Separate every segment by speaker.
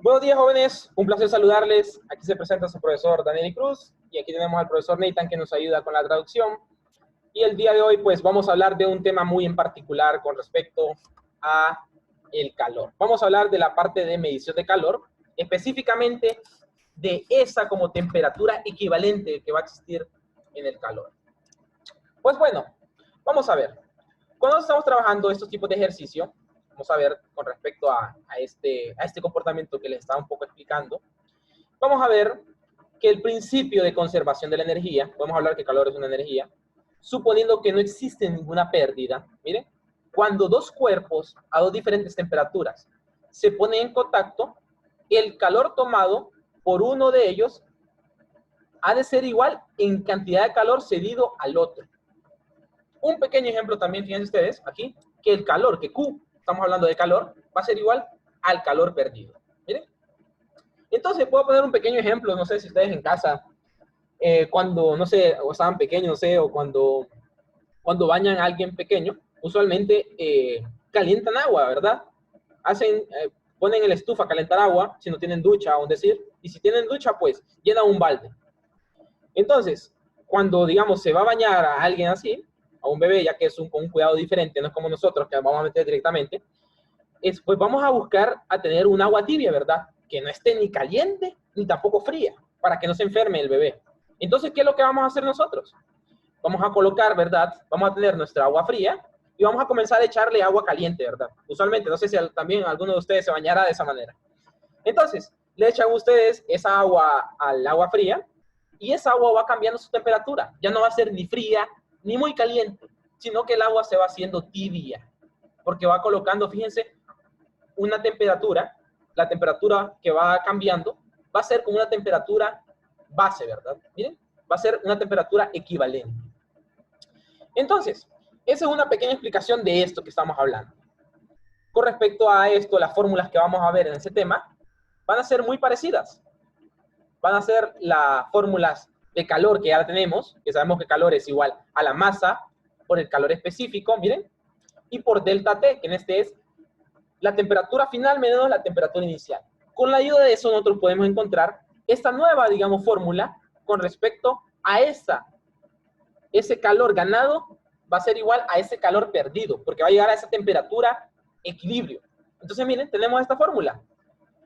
Speaker 1: Buenos días, jóvenes. Un placer saludarles. Aquí se presenta su profesor Daniel Cruz y aquí tenemos al profesor Nathan que nos ayuda con la traducción. Y el día de hoy, pues, vamos a hablar de un tema muy en particular con respecto a el calor. Vamos a hablar de la parte de medición de calor, específicamente de esa como temperatura equivalente que va a existir en el calor. Pues bueno, vamos a ver. Cuando estamos trabajando estos tipos de ejercicio, vamos a ver con respecto a este comportamiento que les estaba un poco explicando, vamos a ver que el principio de conservación de la energía, podemos hablar que el calor es una energía, suponiendo que no existe ninguna pérdida, miren, cuando dos cuerpos a dos diferentes temperaturas se ponen en contacto, el calor tomado por uno de ellos ha de ser igual en cantidad de calor cedido al otro. Un pequeño ejemplo también, fíjense ustedes, aquí, que el calor, que Q, estamos hablando de calor, va a ser igual al calor perdido. Miren. Entonces, puedo poner un pequeño ejemplo, no sé si ustedes en casa, cuando, no sé, o estaban pequeños, no sé, o cuando bañan a alguien pequeño, usualmente calientan agua, ¿verdad? Ponen en la estufa a calentar agua, si no tienen ducha, aún decir, y si tienen ducha, pues, llenan un balde. Entonces, cuando, digamos, se va a bañar a alguien así, a un bebé, ya que es con un cuidado diferente, no es como nosotros que vamos a meter directamente, pues vamos a buscar a tener un agua tibia, ¿verdad? Que no esté ni caliente ni tampoco fría, para que no se enferme el bebé. Entonces, ¿qué es lo que vamos a hacer nosotros? Vamos a colocar, ¿verdad? Vamos a tener nuestra agua fría y vamos a comenzar a echarle agua caliente, ¿verdad? Usualmente, no sé si también alguno de ustedes se bañará de esa manera. Entonces, le echan ustedes esa agua al agua fría y esa agua va cambiando su temperatura. Ya no va a ser ni fría ni muy caliente, sino que el agua se va haciendo tibia, porque va colocando, fíjense, una temperatura, la temperatura que va cambiando, va a ser como una temperatura base, ¿verdad? Miren, va a ser una temperatura equivalente. Entonces, esa es una pequeña explicación de esto que estamos hablando. Con respecto a esto, las fórmulas que vamos a ver en ese tema van a ser muy parecidas. Van a ser las fórmulas de calor que ya tenemos, que sabemos que calor es igual a la masa por el calor específico, miren, y por delta T, que en este es la temperatura final menos la temperatura inicial. Con la ayuda de eso nosotros podemos encontrar esta nueva, digamos, fórmula con respecto a ese calor ganado va a ser igual a ese calor perdido, porque va a llegar a esa temperatura equilibrio. Entonces, miren, tenemos esta fórmula.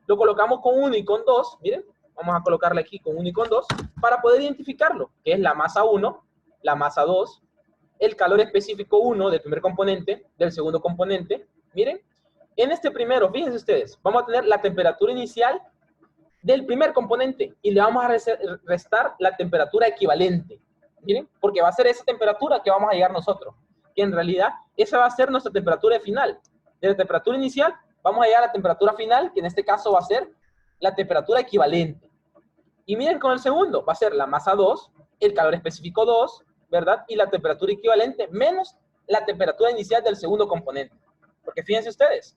Speaker 1: Lo colocamos con 1 y con 2, miren, vamos a colocarla aquí con 1 y con 2, para poder identificarlo, que es la masa 1, la masa 2, el calor específico 1 del primer componente, del segundo componente, miren. En este primero, fíjense ustedes, vamos a tener la temperatura inicial del primer componente y le vamos a restar la temperatura equivalente. Miren, porque va a ser esa temperatura que vamos a llegar nosotros, que en realidad esa va a ser nuestra temperatura final. De la temperatura inicial vamos a llegar a la temperatura final, que en este caso va a ser la temperatura equivalente. Y miren con el segundo, va a ser la masa 2, el calor específico 2, ¿verdad? Y la temperatura equivalente menos la temperatura inicial del segundo componente. Porque fíjense ustedes,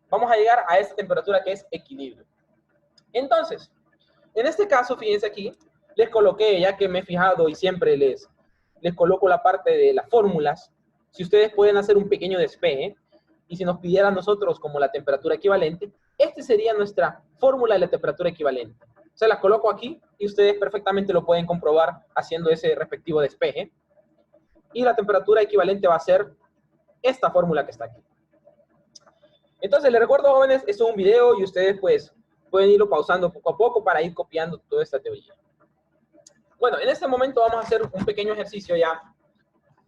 Speaker 1: vamos a llegar a esta temperatura que es equilibrio. Entonces, en este caso, fíjense aquí, les coloqué, ya que me he fijado y siempre les coloco la parte de las fórmulas, si ustedes pueden hacer un pequeño despeje, y si nos pidieran nosotros como la temperatura equivalente, esta sería nuestra fórmula de la temperatura equivalente. Se las coloco aquí y ustedes perfectamente lo pueden comprobar haciendo ese respectivo despeje. Y la temperatura equivalente va a ser esta fórmula que está aquí. Entonces, les recuerdo, jóvenes, esto es un video y ustedes pues pueden irlo pausando poco a poco para ir copiando toda esta teoría. Bueno, en este momento vamos a hacer un pequeño ejercicio ya,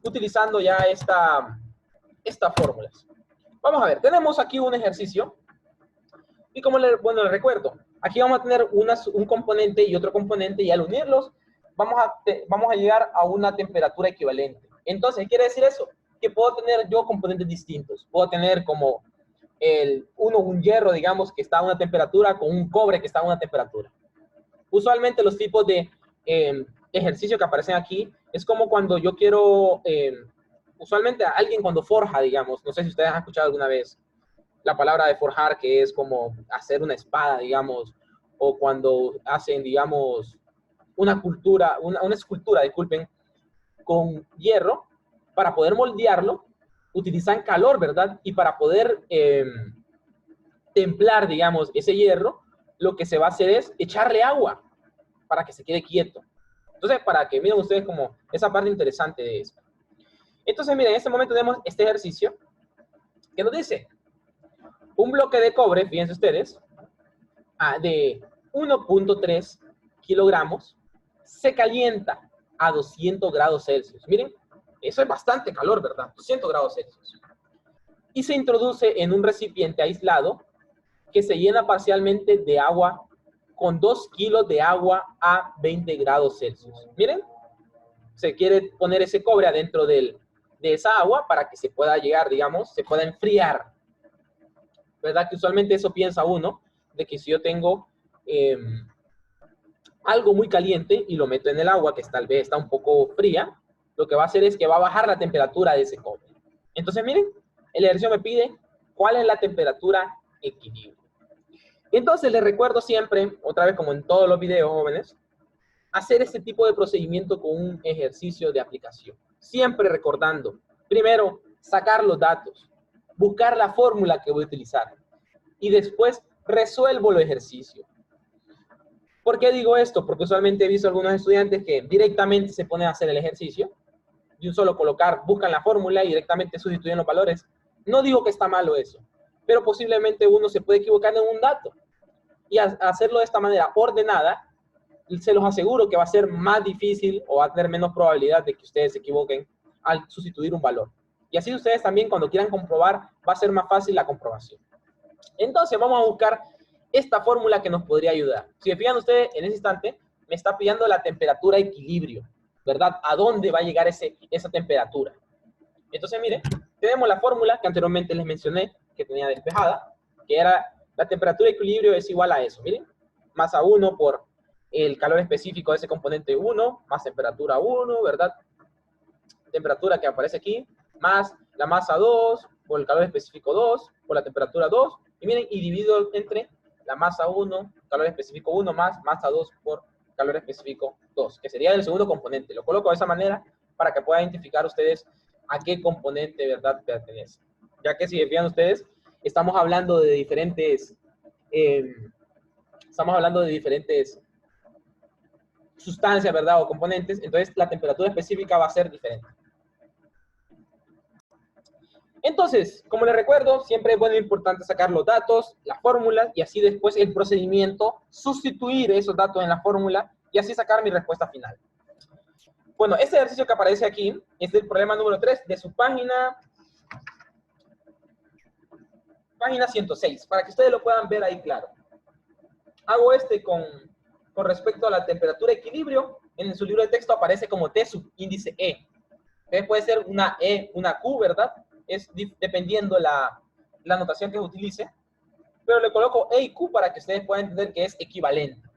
Speaker 1: utilizando ya estas fórmulas. Vamos a ver, tenemos aquí un ejercicio, y como les recuerdo, aquí vamos a tener un componente y otro componente, y al unirlos, vamos a llegar a una temperatura equivalente. Entonces, ¿qué quiere decir eso? Que puedo tener yo componentes distintos. Puedo tener como un hierro, digamos, que está a una temperatura, con un cobre que está a una temperatura. Usualmente los tipos de ejercicio que aparecen aquí es como cuando yo quiero, usualmente alguien cuando forja, digamos, no sé si ustedes han escuchado alguna vez la palabra de forjar, que es como hacer una espada, digamos, o cuando hacen, digamos, una escultura, disculpen, con hierro, para poder moldearlo, utilizan calor, ¿verdad? Y para poder templar, digamos, ese hierro, lo que se va a hacer es echarle agua para que se quede quieto. Entonces, para que miren ustedes como esa parte interesante de esto. Entonces, miren, en este momento tenemos este ejercicio que nos dice, un bloque de cobre, fíjense ustedes, de 1.3 kilogramos, se calienta a 200 grados Celsius. Miren, eso es bastante calor, ¿verdad? 200 grados Celsius. Y se introduce en un recipiente aislado que se llena parcialmente de agua con 2 kilos de agua a 20 grados Celsius. Miren, se quiere poner ese cobre adentro de esa agua para que se pueda llegar, digamos, se pueda enfriar. ¿Verdad? Que usualmente eso piensa uno, de que si yo tengo algo muy caliente y lo meto en el agua, que tal vez está un poco fría, lo que va a hacer es que va a bajar la temperatura de ese cobre. Entonces, miren, el ejercicio me pide cuál es la temperatura equilibrio. Entonces, les recuerdo siempre, otra vez como en todos los videos, jóvenes, hacer este tipo de procedimiento con un ejercicio de aplicación. Siempre recordando, primero, sacar los datos, buscar la fórmula que voy a utilizar y después resuelvo los ejercicios. ¿Por qué digo esto? Porque usualmente he visto algunos estudiantes que directamente se ponen a hacer el ejercicio de un solo colocar, buscan la fórmula y directamente sustituyen los valores. No digo que está malo eso, pero posiblemente uno se puede equivocar en un dato. Y hacerlo de esta manera ordenada, se los aseguro que va a ser más difícil o va a tener menos probabilidad de que ustedes se equivoquen al sustituir un valor. Y así ustedes también cuando quieran comprobar va a ser más fácil la comprobación. Entonces vamos a buscar esta fórmula que nos podría ayudar. Si se fijan ustedes, en ese instante me está pidiendo la temperatura equilibrio, ¿verdad? ¿A dónde va a llegar esa temperatura? Entonces, miren, tenemos la fórmula que anteriormente les mencioné, que tenía despejada, que era la temperatura equilibrio es igual a eso, miren, masa 1 por el calor específico de ese componente 1, más temperatura 1, ¿verdad? Temperatura que aparece aquí, más la masa 2 por el calor específico 2, por la temperatura 2, y miren, y divido entre la masa 1, calor específico 1, más masa 2 por calor específico 2, que sería el segundo componente. Lo coloco de esa manera para que puedan identificar ustedes a qué componente, ¿verdad?, pertenece. Ya que si fijan ustedes, estamos hablando de diferentes sustancias, ¿verdad?, o componentes, entonces la temperatura específica va a ser diferente. Entonces, como les recuerdo, siempre es bueno e importante sacar los datos, las fórmulas, y así después el procedimiento, sustituir esos datos en la fórmula, y así sacar mi respuesta final. Bueno, este ejercicio que aparece aquí es el problema número 3 de su página 106, para que ustedes lo puedan ver ahí claro. Hago con respecto a la temperatura equilibrio, en su libro de texto aparece como T subíndice E. Entonces puede ser una E, una Q, ¿verdad? Es dependiendo la notación que se utilice, pero le coloco E y Q para que ustedes puedan entender que es equivalente.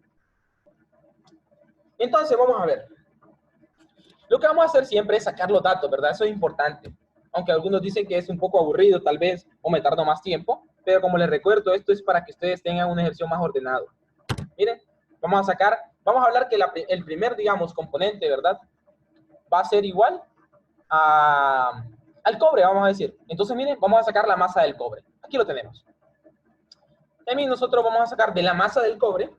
Speaker 1: Entonces, vamos a ver. Lo que vamos a hacer siempre es sacar los datos, ¿verdad? Eso es importante. Aunque algunos dicen que es un poco aburrido, tal vez, o me tardo más tiempo, pero como les recuerdo, esto es para que ustedes tengan un ejercicio más ordenado. Miren, vamos a hablar que el primer, digamos, componente, ¿verdad? Va a ser igual al cobre, vamos a decir. Entonces, miren, vamos a sacar la masa del cobre. Aquí lo tenemos. También nosotros vamos a sacar de la masa del cobre,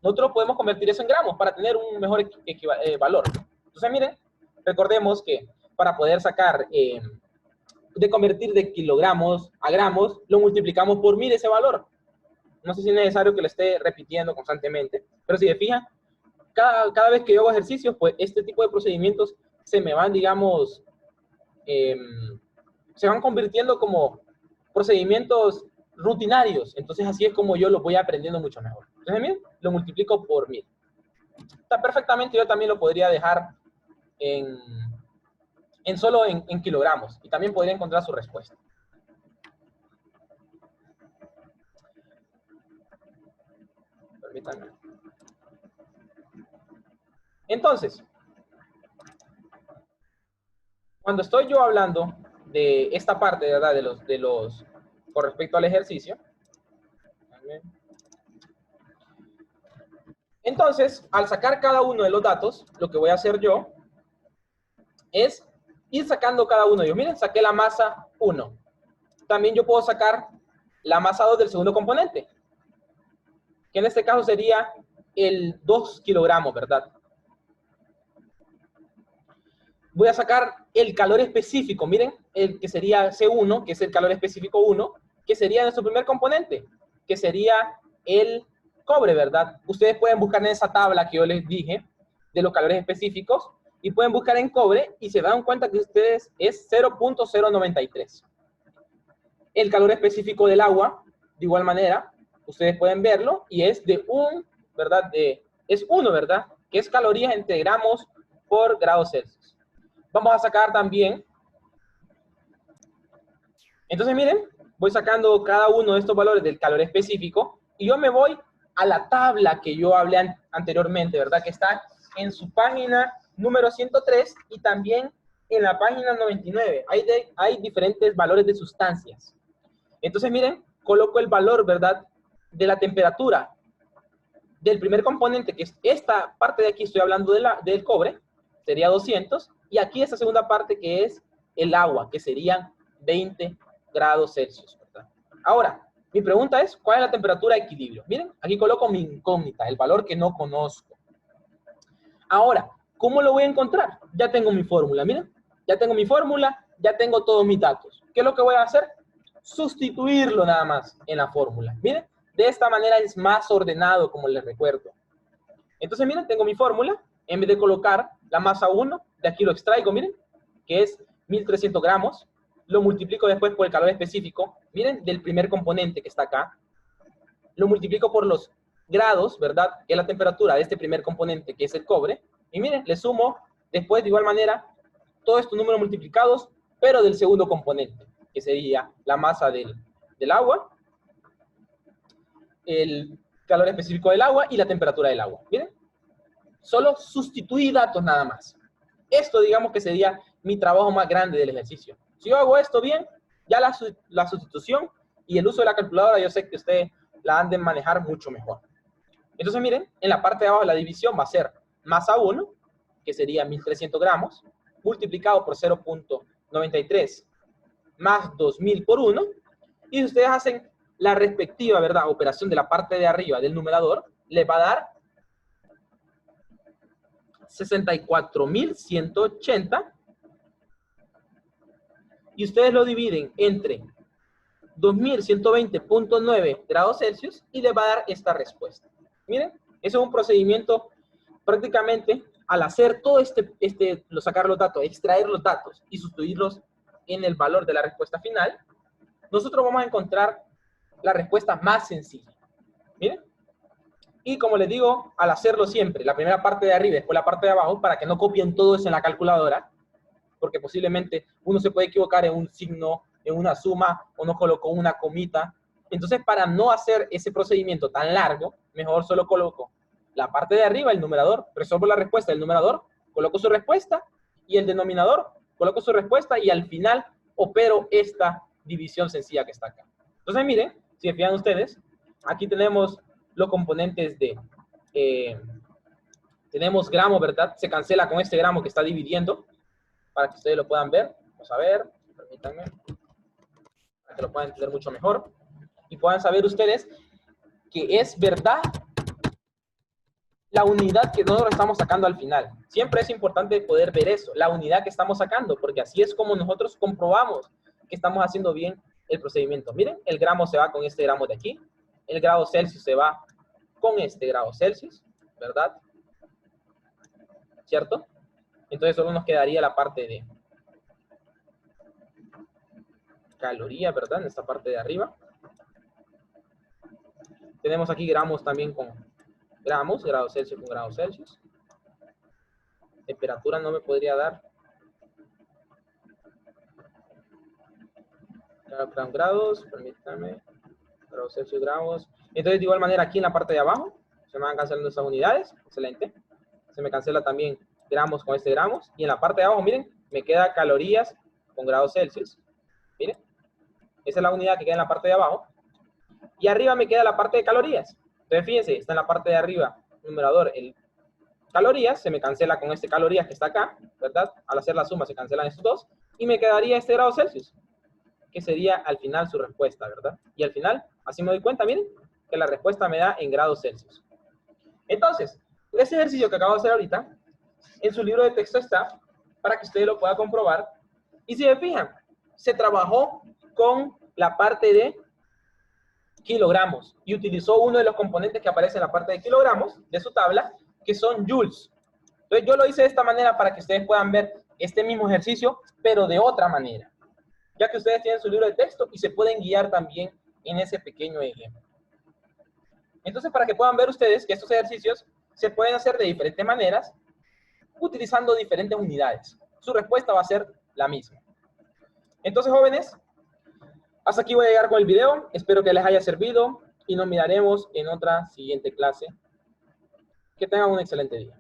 Speaker 1: nosotros podemos convertir eso en gramos para tener un mejor valor. Entonces, miren, recordemos que para poder sacar, de convertir de kilogramos a gramos, lo multiplicamos por 1000 ese valor. No sé si es necesario que lo esté repitiendo constantemente, pero si se fijan, cada vez que yo hago ejercicios, pues este tipo de procedimientos se me van, digamos, se van convirtiendo como procedimientos rutinarios. Entonces así es como yo lo voy aprendiendo mucho mejor. Entonces, miren, lo multiplico por 1000. Está perfectamente, yo también lo podría dejar solo en kilogramos y también podría encontrar su respuesta. Permítanme. Entonces, cuando estoy yo hablando de esta parte, ¿verdad? Con respecto al ejercicio. Entonces, al sacar cada uno de los datos, lo que voy a hacer yo es ir sacando cada uno de ellos. Miren, saqué la masa 1. También yo puedo sacar la masa 2 del segundo componente. que en este caso sería el 2 kilogramos, ¿verdad? Voy a sacar el calor específico, miren, el que sería C1, que es el calor específico 1, que sería nuestro primer componente, que sería el cobre, ¿verdad? Ustedes pueden buscar en esa tabla que yo les dije de los calores específicos y pueden buscar en cobre y se dan cuenta que ustedes es 0.093. El calor específico del agua, de igual manera, ustedes pueden verlo y es de 1, ¿verdad? Es 1, ¿verdad? Que es calorías entre gramos por grado Celsius. Vamos a sacar también. Entonces, miren, voy sacando cada uno de estos valores del calor específico y yo me voy a la tabla que yo hablé anteriormente, ¿verdad? Que está en su página número 103 y también en la página 99. Hay diferentes valores de sustancias. Entonces, miren, coloco el valor, ¿verdad? De la temperatura del primer componente, que es esta parte de aquí, estoy hablando del cobre, sería 200, y aquí esta segunda parte que es el agua, que serían 20 grados Celsius, ¿verdad? Ahora, mi pregunta es, ¿cuál es la temperatura de equilibrio? Miren, aquí coloco mi incógnita, el valor que no conozco. Ahora, ¿cómo lo voy a encontrar? Ya tengo mi fórmula, miren, ya tengo mi fórmula, ya tengo todos mis datos. ¿Qué es lo que voy a hacer? Sustituirlo nada más en la fórmula. Miren, de esta manera es más ordenado, como les recuerdo. Entonces, miren, tengo mi fórmula. En vez de colocar la masa 1, de aquí lo extraigo, miren, que es 1300 gramos. Lo multiplico después por el calor específico, miren, del primer componente que está acá. Lo multiplico por los grados, ¿verdad? Que es la temperatura de este primer componente, que es el cobre. Y miren, le sumo después, de igual manera, todos estos números multiplicados, pero del segundo componente, que sería la masa del agua, el calor específico del agua y la temperatura del agua. Miren, solo sustituí datos nada más. Esto, digamos que sería mi trabajo más grande del ejercicio. Si yo hago esto bien, ya la sustitución y el uso de la calculadora, yo sé que ustedes la han de manejar mucho mejor. Entonces, miren, en la parte de abajo la división va a ser masa 1, que sería 1300 gramos, multiplicado por 0.93 más 2000 por 1, y si ustedes hacen la respectiva, ¿verdad?, operación de la parte de arriba del numerador, les va a dar 64.180, y ustedes lo dividen entre 2120.9 grados Celsius y les va a dar esta respuesta. Miren, eso es un procedimiento prácticamente al hacer todo sacar los datos, extraer los datos y sustituirlos en el valor de la respuesta final, nosotros vamos a encontrar la respuesta más sencilla. Miren. Y como les digo, al hacerlo siempre, la primera parte de arriba y después la parte de abajo, para que no copien todo eso en la calculadora, porque posiblemente uno se puede equivocar en un signo, en una suma, o no colocó una comita. Entonces, para no hacer ese procedimiento tan largo, mejor solo coloco la parte de arriba, el numerador, resuelvo la respuesta del numerador, coloco su respuesta, y el denominador, coloco su respuesta, y al final opero esta división sencilla que está acá. Entonces, miren, si se fijan ustedes, aquí tenemos los componentes tenemos gramo, ¿verdad? Se cancela con este gramo que está dividiendo, para que ustedes lo puedan ver. Vamos a ver, permítanme, para que lo puedan entender mucho mejor. Y puedan saber ustedes que es verdad la unidad que nosotros estamos sacando al final. Siempre es importante poder ver eso, la unidad que estamos sacando, porque así es como nosotros comprobamos que estamos haciendo bien el procedimiento. Miren, el gramo se va con este gramo de aquí, el grado Celsius se va con este grado Celsius, ¿verdad? ¿Cierto? Entonces solo nos quedaría la parte de calorías, ¿verdad? En esta parte de arriba. Tenemos aquí gramos también con gramos, grado Celsius con grado Celsius. Temperatura no me podría dar. Grados, permítanme. Grados Celsius, gramos. Entonces, de igual manera, aquí en la parte de abajo, se me van cancelando esas unidades. Excelente. Se me cancela también gramos con este gramos. Y en la parte de abajo, miren, me queda calorías con grados Celsius. Miren. Esa es la unidad que queda en la parte de abajo. Y arriba me queda la parte de calorías. Entonces, fíjense, está en la parte de arriba, numerador, el calorías, se me cancela con este calorías que está acá, ¿verdad? Al hacer la suma se cancelan estos dos, y me quedaría este grado Celsius, que sería al final su respuesta, ¿verdad? Y al final, así me doy cuenta, miren, que la respuesta me da en grados Celsius. Entonces, ese ejercicio que acabo de hacer ahorita, en su libro de texto está, para que ustedes lo puedan comprobar. Y si se fijan, se trabajó con la parte de kilogramos y utilizó uno de los componentes que aparece en la parte de kilogramos de su tabla, que son joules. Entonces yo lo hice de esta manera para que ustedes puedan ver este mismo ejercicio, pero de otra manera, ya que ustedes tienen su libro de texto y se pueden guiar también en ese pequeño ejemplo. Entonces, para que puedan ver ustedes que estos ejercicios se pueden hacer de diferentes maneras, utilizando diferentes unidades. Su respuesta va a ser la misma. Entonces, jóvenes, hasta aquí voy a llegar con el video. Espero que les haya servido y nos miraremos en otra siguiente clase. Que tengan un excelente día.